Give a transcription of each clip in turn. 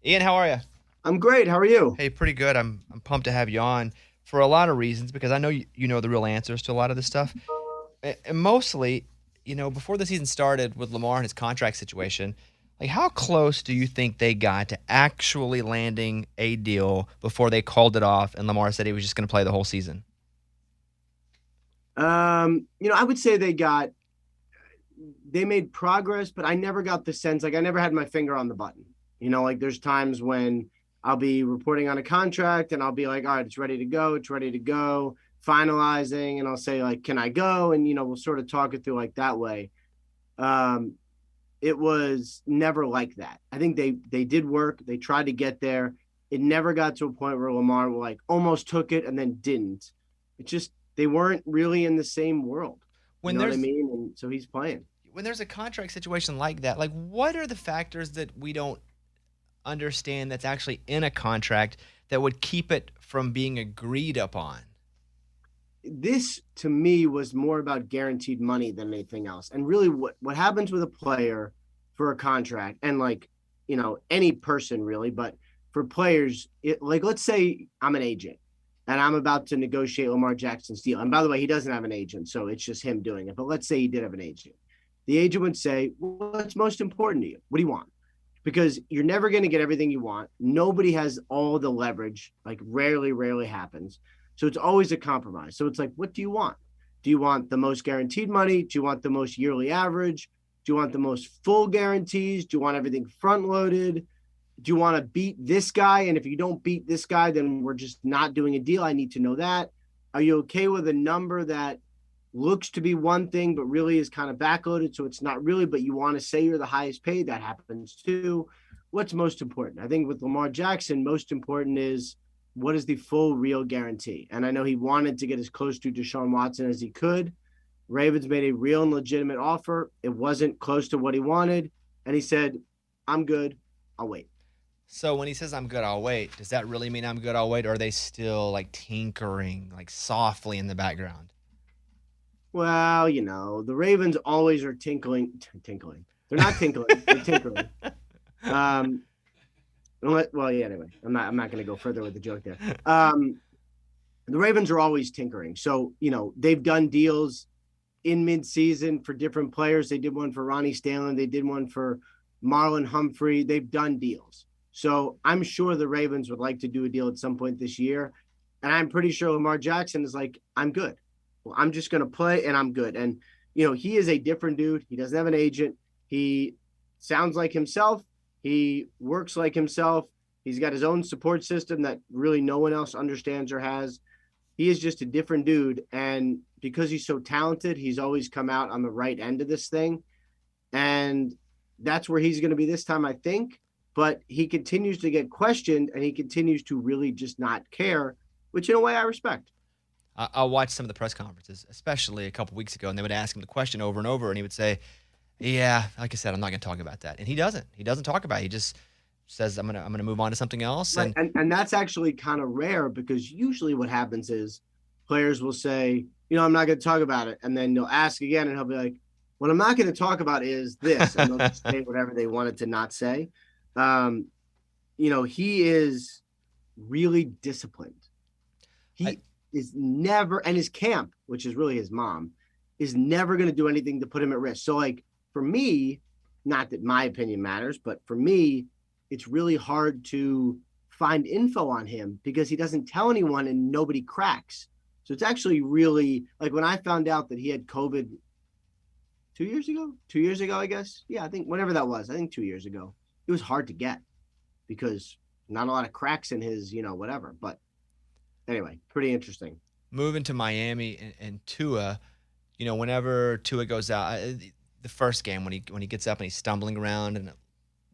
Ian, how are you? I'm great. How are you? Hey, pretty good. I'm pumped to have you on for a lot of reasons because I know you know the real answers to a lot of this stuff. And mostly, before the season started with Lamar and his contract situation, like how close do you think they got to actually landing a deal before they called it off and Lamar said he was just going to play the whole season? I would say they made progress, but I never got the sense like I never had my finger on the button. Like there's times when I'll be reporting on a contract and I'll be like, all right, it's ready to go, finalizing, and I'll say like, can I go? And we'll sort of talk it through like that way. Um, it was never like that. I think they did work, they tried to get there. It never got to a point where Lamar like almost took it and then didn't. It just they weren't really in the same world. You When know what I there's mean? And so he's playing. when there's a contract situation like that, like what are the factors that we don't understand that's actually in a contract that would keep it from being agreed upon? This to me was more about guaranteed money than anything else. And really what happens with a player for a contract and like, any person really, but for players, like let's say I'm an agent and I'm about to negotiate Lamar Jackson's deal. And by the way, he doesn't have an agent, so it's just him doing it. But let's say he did have an agent. The agent would say, what's most important to you? What do you want? Because you're never going to get everything you want. Nobody has all the leverage, like rarely happens. So it's always a compromise. So it's like, what do you want? Do you want the most guaranteed money? Do you want the most yearly average? Do you want the most full guarantees? Do you want everything front loaded? Do you want to beat this guy? And if you don't beat this guy, then we're just not doing a deal. I need to know that. Are you okay with a number that looks to be one thing, but really is kind of backloaded? So it's not really, but you want to say you're the highest paid. That happens too. What's most important? I think with Lamar Jackson, most important is what is the full real guarantee? And I know he wanted to get as close to Deshaun Watson as he could. Ravens made a real and legitimate offer. It wasn't close to what he wanted. And he said, I'm good. I'll wait. So when he says I'm good, I'll wait, does that really mean I'm good, I'll wait? Or are they still like tinkering like softly in the background? Well, the Ravens always are tinkling. They're not tinkling, they're tinkling. Um, well, yeah, anyway, I'm not going to go further with the joke there. The Ravens are always tinkering. So, they've done deals in midseason for different players. They did one for Ronnie Stanley. They did one for Marlon Humphrey. They've done deals. So I'm sure the Ravens would like to do a deal at some point this year. And I'm pretty sure Lamar Jackson is like, I'm good. Well, I'm just going to play and I'm good. And, he is a different dude. He doesn't have an agent. He sounds like himself. He works like himself. He's got his own support system that really no one else understands or has. He is just a different dude. And because he's so talented, he's always come out on the right end of this thing. And that's where he's going to be this time, I think. But he continues to get questioned and he continues to really just not care, which in a way I respect. I'll watch some of the press conferences, especially a couple weeks ago, and they would ask him the question over and over, and he would say, "Yeah, like I said, I'm not going to talk about that." And he doesn't. He doesn't talk about it. He just says, "I'm gonna move on to something else." Right. And And that's actually kind of rare because usually what happens is players will say, I'm not going to talk about it. And then they'll ask again and he'll be like, what I'm not going to talk about is this. And they'll just say whatever they wanted to not say. Um, he is really disciplined. I, He is never, and his camp, which is really his mom, is never going to do anything to put him at risk. So, like, for me, not that my opinion matters, but for me, it's really hard to find info on him because he doesn't tell anyone and nobody cracks. So it's actually really like when I found out that he had COVID 2 years ago, 2 years ago, I guess. Yeah, I think whenever that was, I think 2 years ago, it was hard to get because not a lot of cracks in his, whatever. But anyway, pretty interesting. moving to Miami and Tua, whenever Tua goes out, the first game when he gets up and he's stumbling around and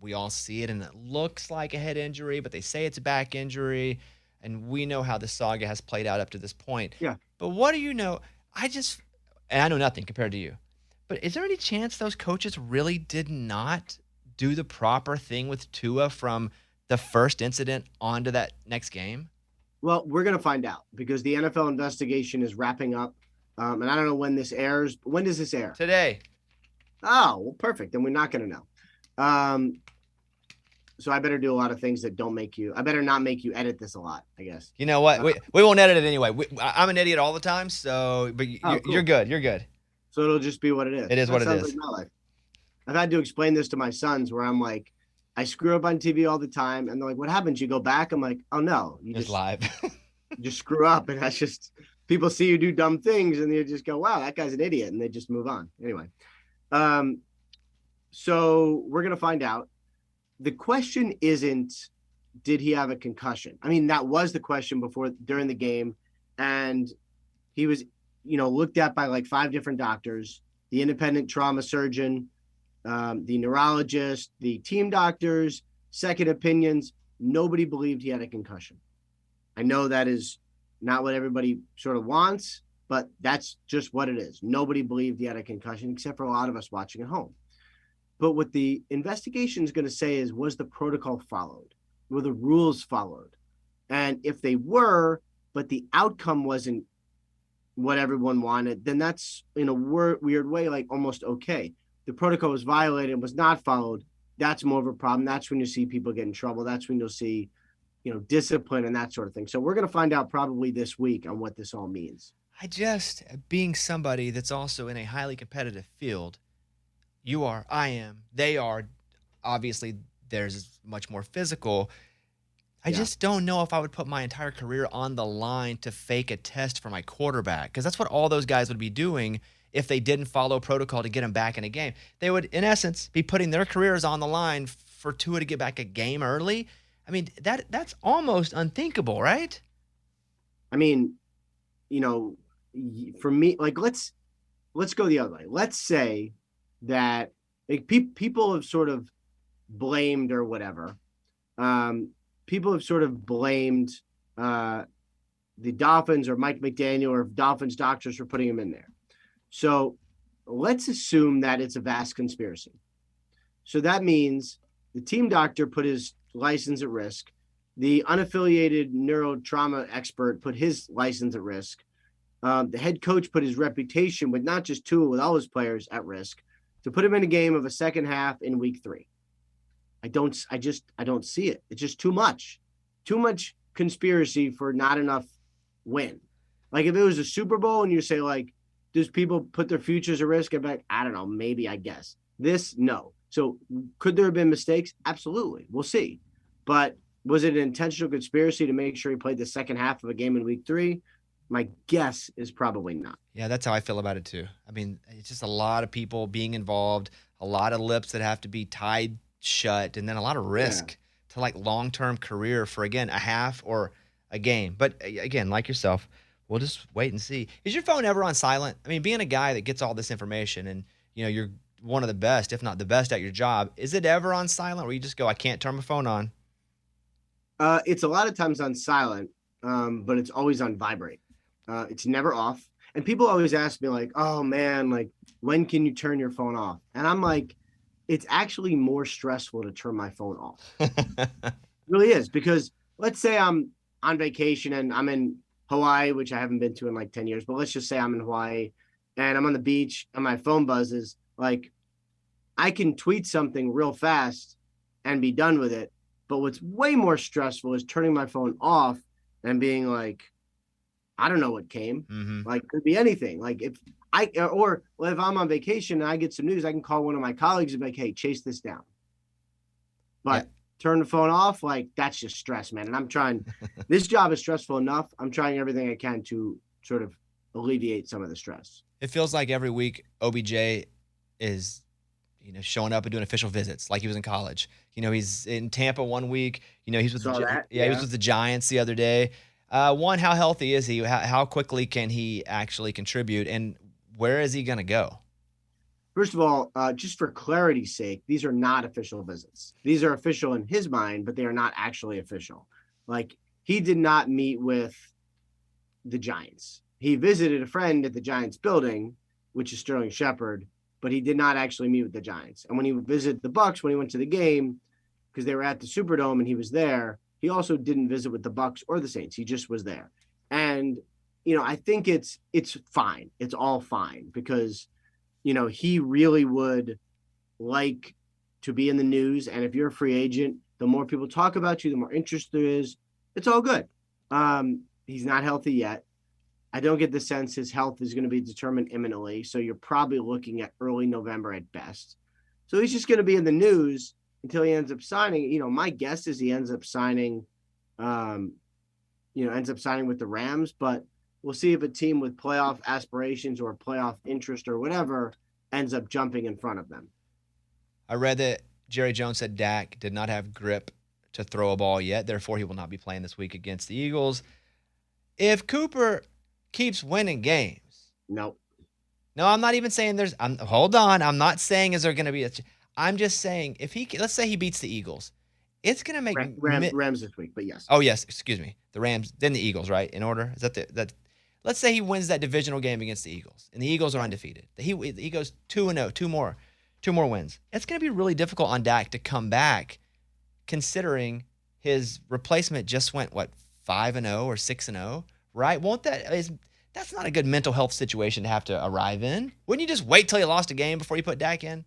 we all see it and it looks like a head injury, but they say it's a back injury, and we know how the saga has played out up to this point. Yeah. But what do you know? I just and I know nothing compared to you. But is there any chance those coaches really did not do the proper thing with Tua from the first incident onto that next game? Well, we're going to find out because the NFL investigation is wrapping up. And I don't know when this airs. When does this air? Today. Oh, well, perfect. Then we're not going to know. Um, So I better do a lot of things that don't make you. I better not make you edit this a lot, I guess. You know what? We won't edit it anyway. I'm an idiot all the time, so but Oh, you're cool. good. You're good. So it'll just be what it is. It is That what it sounds like is. my life. I've had to explain this to my sons where I'm like, I screw up on TV all the time, and they're like, "What happens? You go back?" I'm like, "Oh no, you It's just live. screw up, and that's just people see you do dumb things, and they just go, wow, that guy's an idiot,' and they just move on. Anyway, um, so we're gonna find out. The question isn't, did he have a concussion? I mean, that was the question before during the game, and he was, looked at by like 5 different doctors, the independent trauma surgeon, the neurologist, the team doctors, second opinions. Nobody believed he had a concussion. I know that is not what everybody sort of wants, but that's just what it is. Nobody believed he had a concussion, except for a lot of us watching at home. But what the investigation is going to say is, was the protocol followed? Were the rules followed? And if they were, but the outcome wasn't what everyone wanted, then that's in a weird way, like almost okay. The protocol was violated and was not followed. That's more of a problem. That's when you see people get in trouble. That's when you'll see, discipline and that sort of thing. So we're going to find out probably this week on what this all means. Being somebody that's also in a highly competitive field, you are, I am, they are. Obviously, theirs is much more physical. I Yeah. just don't know if I would put my entire career on the line to fake a test for my quarterback, because that's what all those guys would be doing if they didn't follow protocol to get him back in a game. They would, in essence, be putting their careers on the line for Tua to get back a game early. I mean, that's almost unthinkable, right? I mean, you know, for me, like let's go the other way. Let's say that like people have sort of blamed or whatever. Um, People have sort of blamed uh, the Dolphins or Mike McDaniel or Dolphins doctors for putting him in there. So let's assume that it's a vast conspiracy. So that means the team doctor put his license at risk. The unaffiliated neurotrauma expert put his license at risk. The head coach put his reputation with not just Tua, with all his players at risk to put him in a game of a second half in week 3. I don't see it. It's just too much conspiracy for not enough win. Like if it was a Super Bowl and you say like, does people put their futures at risk? I'm like, I don't know, maybe, I guess. This, no. So could there have been mistakes? Absolutely. We'll see. But was it an intentional conspiracy to make sure he played the second half of a game in week 3? My guess is probably not. Yeah, that's how I feel about it too. I mean, it's just a lot of people being involved, a lot of lips that have to be tied shut, and then a lot of risk to like long-term career for, again, a half or a game. But again, like yourself, we'll just wait and see. Is your phone ever on silent? I mean, being a guy that gets all this information and you're one of the best, if not the best at your job, is it ever on silent where you just go, I can't turn my phone on? It's a lot of times on silent, but it's always on vibrate. It's never off. And people always ask me like, oh man, like when can you turn your phone off? And I'm like, it's actually more stressful to turn my phone off. It really is, because let's say I'm on vacation and I'm in Hawaii, which I haven't been to in like 10 years, but let's just say I'm in Hawaii and I'm on the beach and my phone buzzes. Like I can tweet something real fast and be done with it. But what's way more stressful is turning my phone off and being like, I don't know what came. Mm-hmm. Like could be anything. Like if I'm on vacation and I get some news, I can call one of my colleagues and be like, hey, chase this down. But turn the phone off, like that's just stress, man. And I'm trying, this job is stressful enough. I'm trying everything I can to sort of alleviate some of the stress. It feels like every week OBJ is, showing up and doing official visits like he was in college. He's in Tampa one week. He's with he was with the Giants the other day. One, how healthy is he? How quickly can he actually contribute? And where is he going to go? First of all, just for clarity's sake, these are not official visits. These are official in his mind, but they are not actually official. Like he did not meet with the Giants. He visited a friend at the Giants building, which is Sterling Shepard, but he did not actually meet with the Giants. And when he visited the Bucs, when he went to the game, because they were at the Superdome and he was there, he also didn't visit with the Bucs or the Saints. He just was there. And, I think it's fine. It's all fine because, he really would like to be in the news. And if you're a free agent, The more people talk about you, the more interest there is. It's all good. He's not healthy yet. I don't get the sense his health is going to be determined imminently. So you're probably looking at early November at best. So he's just going to be in the news until he ends up signing. My guess is he ends up signing, ends up signing with the Rams. But we'll see if a team with playoff aspirations or playoff interest or whatever ends up jumping in front of them. I read that Jerry Jones said Dak did not have grip to throw a ball yet. Therefore, he will not be playing this week against the Eagles. If Cooper keeps winning games. No, I'm not even saying hold on. I'm not saying is there going to be I'm just saying if let's say he beats the Eagles, it's going to make Rams this week, but yes. Oh, yes. Excuse me. The Rams, then the Eagles, right? In order? Is that let's say he wins that divisional game against the Eagles and the Eagles are undefeated. He goes 2-0, two more wins. It's going to be really difficult on Dak to come back considering his replacement just went 5-0 or 6-0. Right? That's not a good mental health situation to have to arrive in. Wouldn't you just wait till you lost a game before you put Dak in?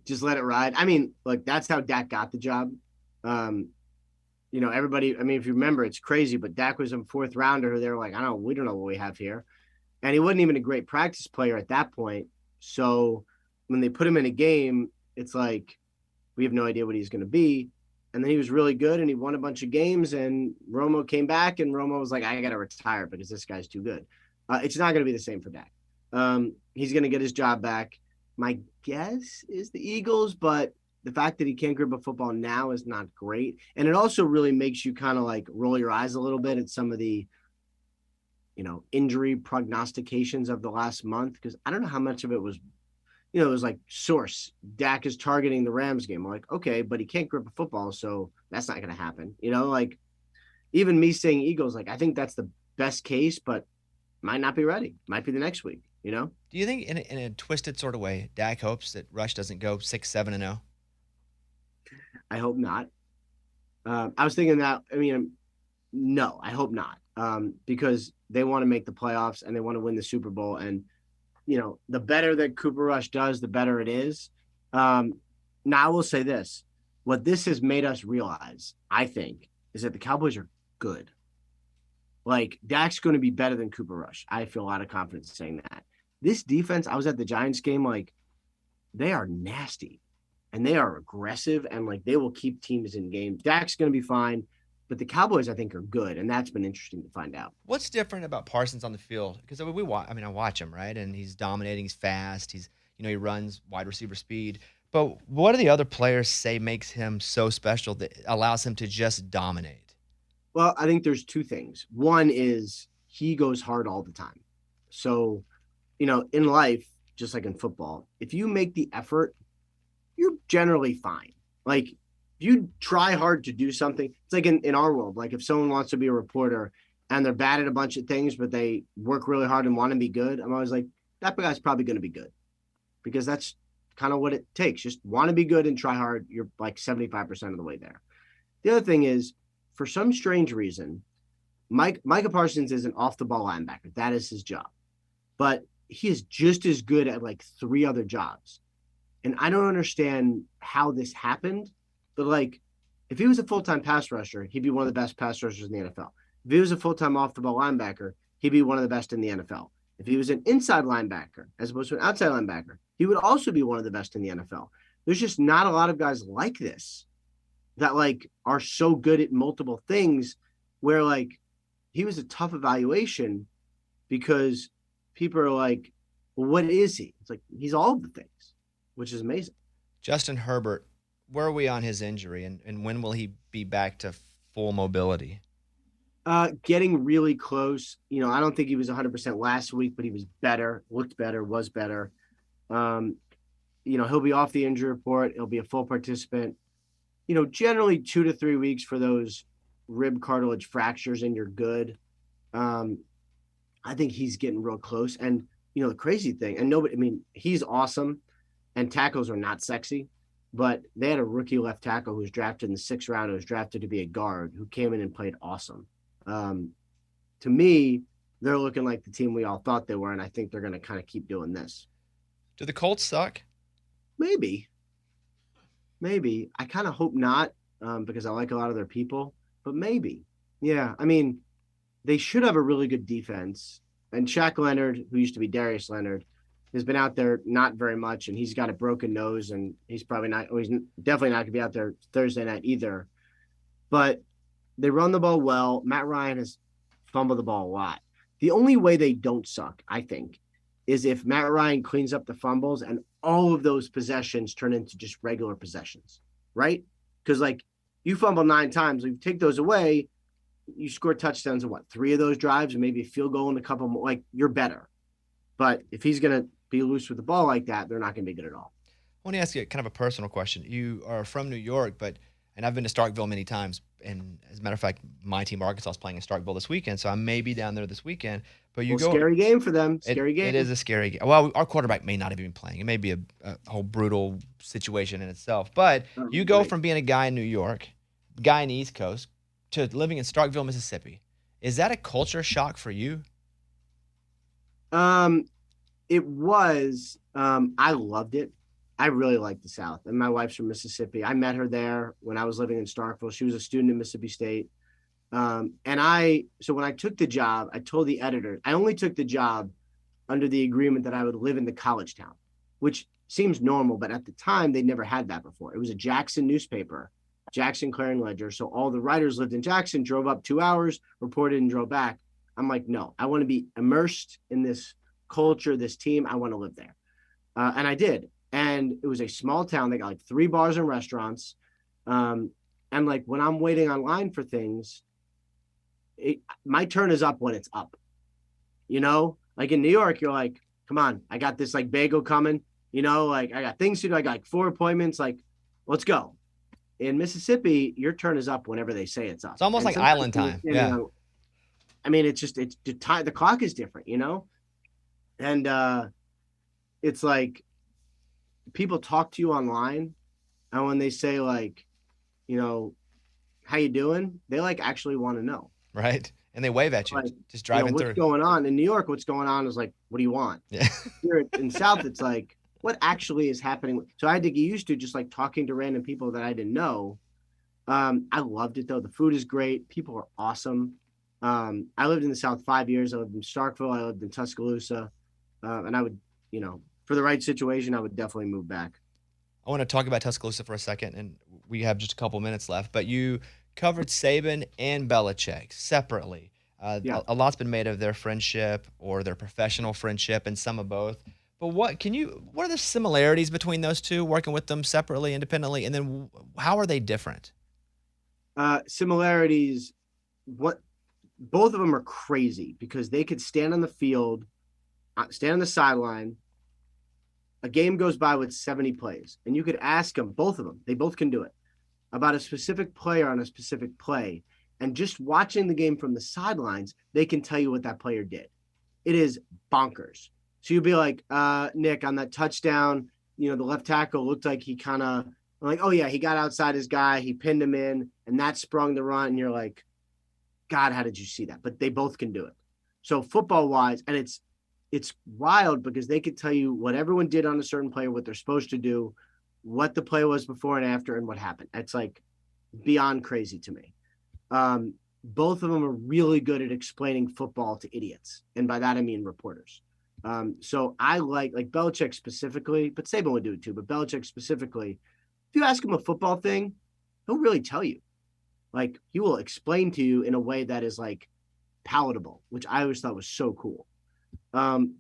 Just let it ride. I mean, look, that's how Dak got the job. Everybody, if you remember, it's crazy, but Dak was a fourth rounder who they were like, we don't know what we have here. And he wasn't even a great practice player at that point. So when they put him in a game, it's like, we have no idea what he's going to be. And then he was really good and he won a bunch of games and Romo came back and Romo was like, I got to retire because this guy's too good. It's not going to be the same for Dak. He's going to get his job back. My guess is the Eagles, but the fact that he can't grip a football now is not great. And it also really makes you kind of like roll your eyes a little bit at some of the, injury prognostications of the last month. Because I don't know how much of it was, it was like source. Dak is targeting the Rams game. I'm like, okay, but he can't grip a football, so that's not going to happen. Even me saying Eagles, I think that's the best case, but might not be ready. Might be the next week, Do you think in a twisted sort of way, Dak hopes that Rush doesn't go 6-7-0? I hope not. I was thinking that, no, I hope not. Because they want to make the playoffs and they want to win the Super Bowl. And, the better that Cooper Rush does, the better it is. Now, I will say this. What this has made us realize, I think, is that the Cowboys are good. Dak's going to be better than Cooper Rush. I feel a lot of confidence saying that. This defense, I was at the Giants game, they are nasty. And they are aggressive, and they will keep teams in games. Dak's going to be fine, but the Cowboys, I think, are good, and that's been interesting to find out. What's different about Parsons on the field? Because I watch him, right? And he's dominating. He's fast. He runs wide receiver speed. But what do the other players say makes him so special that allows him to just dominate? Well, I think there's two things. One is he goes hard all the time. So, in life, just like in football, if you make the effort, you're generally fine. If you try hard to do something, it's like in our world, if someone wants to be a reporter and they're bad at a bunch of things, but they work really hard and want to be good, I'm always like, that guy's probably going to be good because that's kind of what it takes. Just want to be good and try hard. You're 75% of the way there. The other thing is, for some strange reason, Micah Parsons is an off-the-ball linebacker. That is his job. But he is just as good at 3 other jobs. And I don't understand how this happened, but if he was a full-time pass rusher, he'd be one of the best pass rushers in the NFL. If he was a full-time off-the-ball linebacker, he'd be one of the best in the NFL. If he was an inside linebacker as opposed to an outside linebacker, he would also be one of the best in the NFL. There's just not a lot of guys like this that are so good at multiple things where he was a tough evaluation because people are like, well, what is he? It's he's all of the things, which is amazing. Justin Herbert, where are we on his injury and when will he be back to full mobility? Getting really close. I don't think he was 100% last week, but he was better, looked better, was better. He'll be off the injury report. He'll be a full participant. Generally 2 to 3 weeks for those rib cartilage fractures and you're good. I think he's getting real close. And, the crazy thing, and he's awesome and tackles are not sexy, but they had a rookie left tackle who was drafted in the 6th round, who was drafted to be a guard, who came in and played awesome. To me, they're looking like the team we all thought they were, and I think they're going to kind of keep doing this. Do the Colts suck? Maybe. maybe. I kind of hope not, because I like a lot of their people, but maybe. Yeah, I mean, they should have a really good defense. And Shaq Leonard, who used to be Darius Leonard, has been out there not very much, and he's got a broken nose, and he's probably not. He's definitely not going to be out there Thursday night either. But they run the ball well. Matt Ryan has fumbled the ball a lot. The only way they don't suck, I think, is if Matt Ryan cleans up the fumbles and all of those possessions turn into just regular possessions, right? Because like you fumble 9 times, you take those away, you score touchdowns in what, 3 of those drives, and maybe a field goal and a couple more. Like you're better. But if he's gonna be loose with the ball like that, they're not gonna be good at all. I want to ask you kind of a personal question. You are from New York, and I've been to Starkville many times. And as a matter of fact, my team Arkansas is playing in Starkville this weekend, so I may be down there this weekend. But you go, scary game for them. it, Scary game. it is a scary game. Well, our quarterback may not have been playing. It may be a whole brutal situation in itself. But you go Right. from being a guy in New York, guy in the East Coast, to living in Starkville, Mississippi. Is that a culture shock for you? Um, it was. I loved it. I really liked the South, and my wife's from Mississippi. I met her there when I was living in Starkville. She was a student at Mississippi State. So when I took the job, I told the editor I only took the job under the agreement that I would live in the college town, which seems normal, but at the time they never had that before. It was a Jackson newspaper, Jackson Clarion Ledger. So all the writers lived in Jackson, drove up 2 hours, reported, and drove back. I'm like, no, I want to be immersed in this culture, this team. I want to live there. And I did. And it was a small town. They got like 3 bars and restaurants. And like when I'm waiting online for things, my turn is up when it's up. You know, like in New York, you're like, come on, I got this like bagel coming. You know, like I got things to do. I got like 4 appointments. Like, let's go. In Mississippi, your turn is up whenever they say it's up. It's almost And like sometimes island time. Yeah. I mean, it's the time. The clock is different, you know, and it's like people talk to you online, and when they say like, you know, how you doing, they like actually want to know. Right. And they wave at you, Like, just driving what's through. going on in New York? What's going on is like, what do you want? Yeah. Here in South, it's like, what actually is happening? So I had to get used to just like talking to random people that I didn't know. I loved it though. The food is great. People are awesome. I lived in the South 5 years. I lived in Starkville. I lived in Tuscaloosa. And I would, for the right situation, I would definitely move back. I want to talk about Tuscaloosa for a second, and we have just a couple minutes left. But you covered Saban and Belichick separately. Yeah. A lot's been made of their friendship or their professional friendship, and some of both. But what are the similarities between those two, working with them separately, independently, and then how are they different? Similarities, what both of them are crazy because they could stand on the field, stand on the sideline. A game goes by with 70 plays, and you could ask them, both of them, they both can do it, about a specific player on a specific play. And just watching the game from the sidelines, they can tell you what that player did. It is bonkers. So you'll be like, Nick, on that touchdown, the left tackle looked like he kind of, like, oh yeah, he got outside his guy, he pinned him in, and that sprung the run. And you're like, God, how did you see that? But they both can do it. So football wise, and it's wild because they could tell you what everyone did on a certain play, what they're supposed to do, what the play was before and after, and what happened. It's like beyond crazy to me. Both of them are really good at explaining football to idiots. And by that, I mean reporters. So I like Belichick specifically, but Saban would do it too. But Belichick specifically, if you ask him a football thing, he'll really tell you. Like he will explain to you in a way that is like palatable, which I always thought was so cool.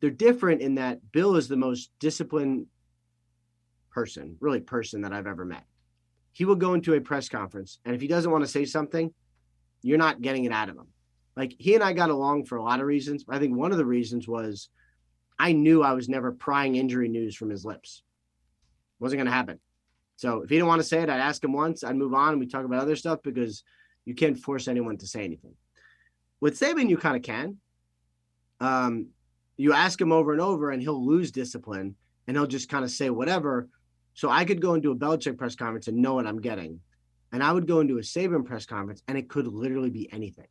They're different in that Bill is the most disciplined person that I've ever met. He will go into a press conference, and if he doesn't want to say something, you're not getting it out of him. Like he and I got along for a lot of reasons. I think one of the reasons was I knew I was never prying injury news from his lips. It wasn't going to happen. So if he didn't want to say it, I'd ask him once, I'd move on, and we talk about other stuff because you can't force anyone to say anything. With Saban, you kind of can. You ask him over and over, and he'll lose discipline, and he'll just kind of say whatever. So I could go into a Belichick press conference and know what I'm getting. And I would go into a Saban press conference, and it could literally be anything.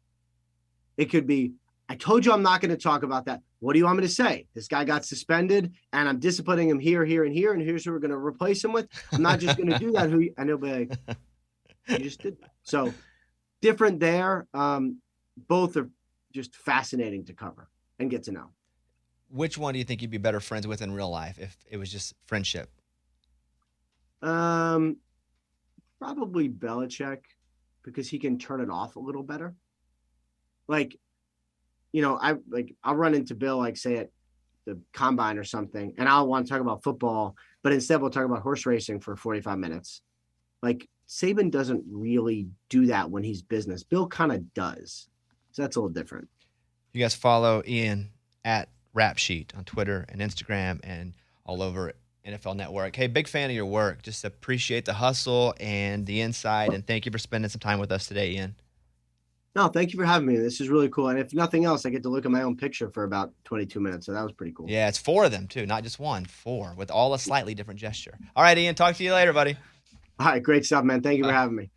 It could be, I told you I'm not going to talk about that. What do you want me to say? This guy got suspended, and I'm disciplining him here, here, and here, and here's who we're going to replace him with. I'm not just going to do that. And he'll be like, you just did that. So different there. Both are just fascinating to cover and get to know. Which one do you think you'd be better friends with in real life if it was just friendship? Probably Belichick, because he can turn it off a little better. Like, I'll run into Bill, like, say at the combine or something, and I'll want to talk about football, but instead we'll talk about horse racing for 45 minutes. Like, Saban doesn't really do that when he's business. Bill kind of does. So that's a little different. You guys follow Ian at Rap Sheet on Twitter and Instagram and all over NFL Network. Hey, big fan of your work. Just appreciate the hustle and the insight, and thank you for spending some time with us today, Ian. No, thank you for having me. This is really cool. And if nothing else, I get to look at my own picture for about 22 minutes. So that was pretty cool. Yeah, it's 4 of them, too, not just one. 4, with all a slightly different gesture. All right, Ian, talk to you later, buddy. All right, great stuff, man. Thank you for having me.